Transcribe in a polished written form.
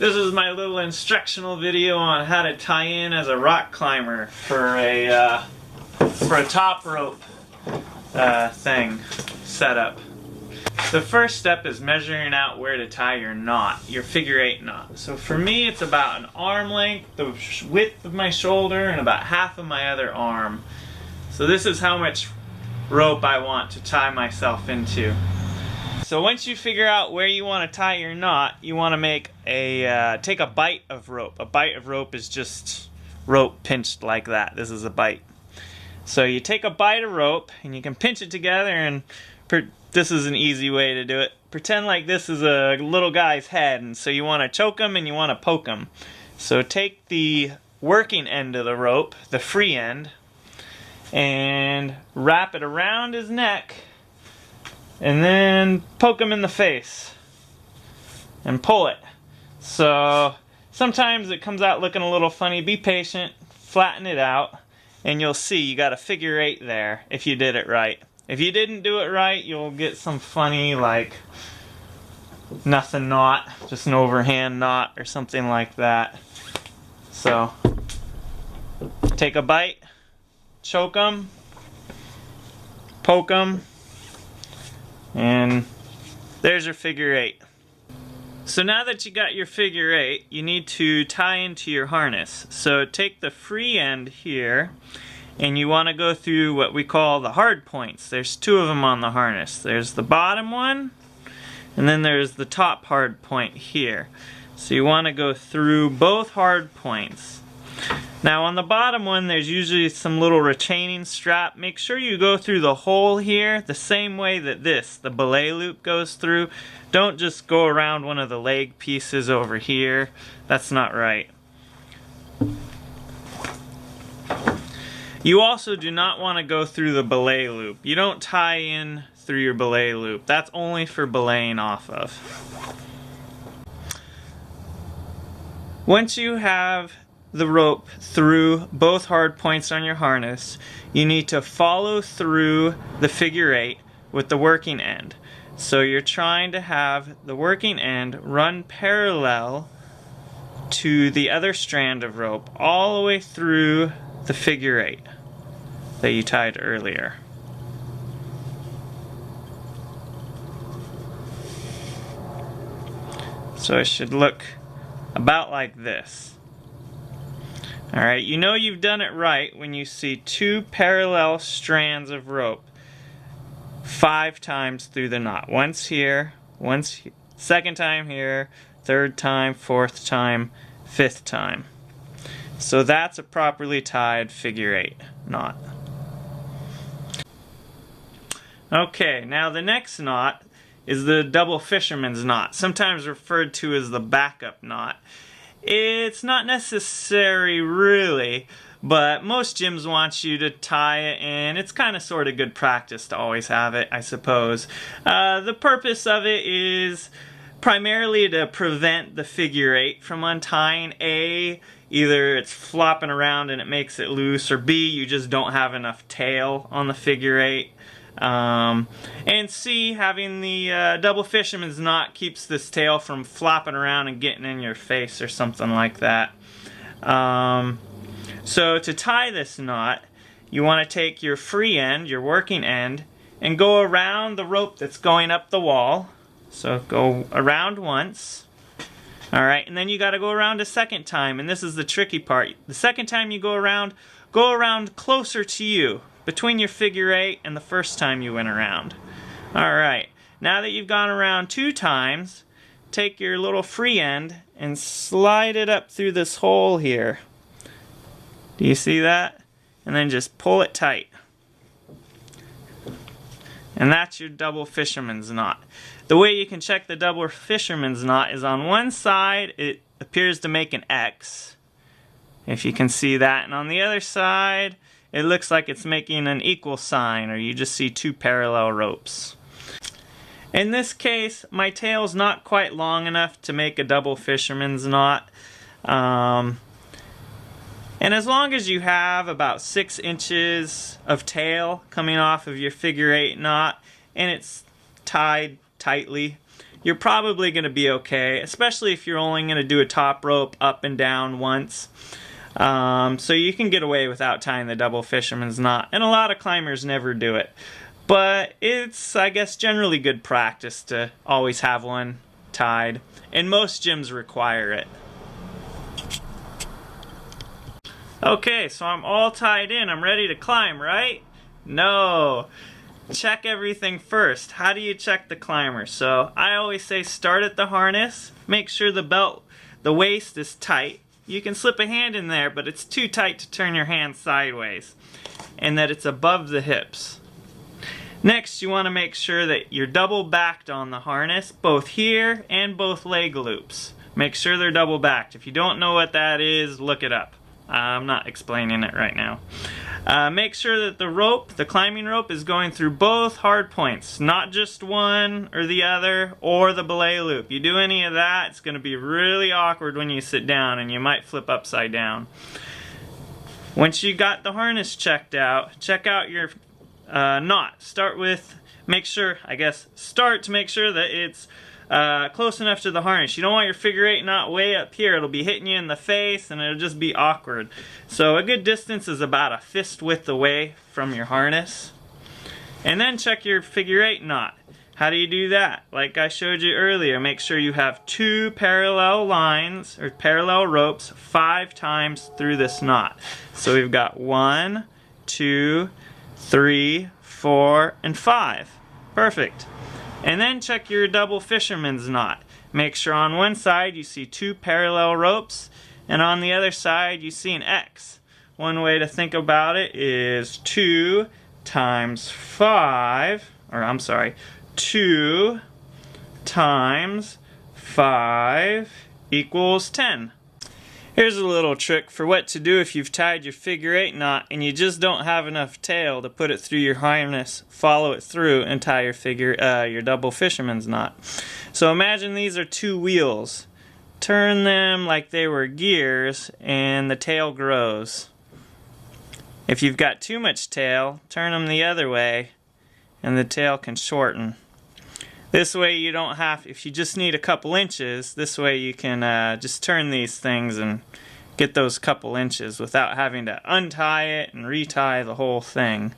This is my little instructional video on how to tie in as a rock climber for a top rope setup. The first step is measuring out where to tie your knot, your figure 8 knot. So for me it's about an arm length, the width of my shoulder, and about half of my other arm. So this is how much rope I want to tie myself into. So once you figure out where you want to tie your knot, you want to make take a bite of rope. A bite of rope is just rope pinched like that. This is a bite. So you take a bite of rope and you can pinch it together, and this is an easy way to do it. Pretend like this is a little guy's head, and so you want to choke him and you want to poke him. So take the working end of the rope, the free end, and wrap it around his neck, and then poke him in the face and pull it. So sometimes it comes out looking a little funny. Be patient, flatten it out, and you'll see you got a figure 8 there if you did it right. If you didn't do it right, you'll get some funny, like, nothing knot, just an overhand knot or something like that. So take a bite, choke them, poke them, and there's your figure 8. So now that you got your figure 8, you need to tie into your harness. So take the free end here, and you want to go through what we call the hard points. There's 2 of them on the harness. There's the bottom one, and then there's the top hard point here. So you want to go through both hard points. Now on the bottom one, there's usually some little retaining strap. Make sure you go through the hole here the same way that the belay loop goes through. Don't just go around one of the leg pieces over here. That's not right. You also do not want to go through the belay loop. You don't tie in through your belay loop. That's only for belaying off of. Once you have the rope through both hard points on your harness, you need to follow through the figure 8 with the working end. So you're trying to have the working end run parallel to the other strand of rope all the way through the figure 8 that you tied earlier. So it should look about like this. Alright, you know you've done it right when you see 2 parallel strands of rope 5 times through the knot. Once here, second time here, third time, fourth time, 5th time. So that's a properly tied figure 8 knot. Okay, now the next knot is the double fisherman's knot, sometimes referred to as the backup knot. It's not necessary really, but most gyms want you to tie it, and it's kind of sort of good practice to always have it, I suppose. The purpose of it is primarily to prevent the figure 8 from untying. A, either it's flopping around and it makes it loose, or B, you just don't have enough tail on the figure 8. And C, having the double fisherman's knot keeps this tail from flopping around and getting in your face or something like that. So to tie this knot, you want to take your free end, your working end, and go around the rope that's going up the wall. So go around once. Alright, and then you got to go around a second time, and this is the tricky part. The second time you go around closer to you, between your figure 8 and the first time you went around. Alright, now that you've gone around 2 times, take your little free end and slide it up through this hole here. Do you see that? And then just pull it tight. And that's your double fisherman's knot. The way you can check the double fisherman's knot is on one side it appears to make an X, if you can see that, and on the other side it looks like it's making an equal sign, or you just see 2 parallel ropes. In this case, my tail's not quite long enough to make a double fisherman's knot. And as long as you have about 6 inches of tail coming off of your figure 8 knot, and it's tied tightly, you're probably going to be okay, especially if you're only going to do a top rope up and down once. So you can get away without tying the double fisherman's knot, and a lot of climbers never do it. But it's, I guess, generally good practice to always have one tied, and most gyms require it. Okay, so I'm all tied in. I'm ready to climb, right? No. Check everything first. How do you check the climber? So I always say start at the harness. Make sure the waist is tight. You can slip a hand in there, but it's too tight to turn your hand sideways. And that it's above the hips. Next, you want to make sure that you're double backed on the harness, both here and both leg loops. Make sure they're double backed. If you don't know what that is, look it up. I'm not explaining it right now. Make sure that the climbing rope is going through both hard points, not just one or the other, or the belay loop. You do any of that, it's going to be really awkward when you sit down, and you might flip upside down. Once you got the harness checked out, check out your knot. Start to make sure that it's close enough to the harness. You don't want your figure eight knot way up here. It'll be hitting you in the face and it'll just be awkward. So a good distance is about a fist width away from your harness. And then check your figure eight knot. How do you do that? Like I showed you earlier, make sure you have 2 parallel lines or parallel ropes 5 times through this knot. So we've got 1, 2, 3, 4, and 5. Perfect. And then check your double fisherman's knot. Make sure on one side you see 2 parallel ropes, and on the other side you see an X. One way to think about it is 2 times 5, or I'm sorry, 2 times 5 equals 10. Here's a little trick for what to do if you've tied your figure eight knot and you just don't have enough tail to put it through your harness. Follow it through and tie your double fisherman's knot. So imagine these are 2 wheels. Turn them like they were gears and the tail grows. If you've got too much tail, turn them the other way and the tail can shorten. This way you don't have, if you just need a couple inches, this way you can just turn these things and get those couple inches without having to untie it and retie the whole thing.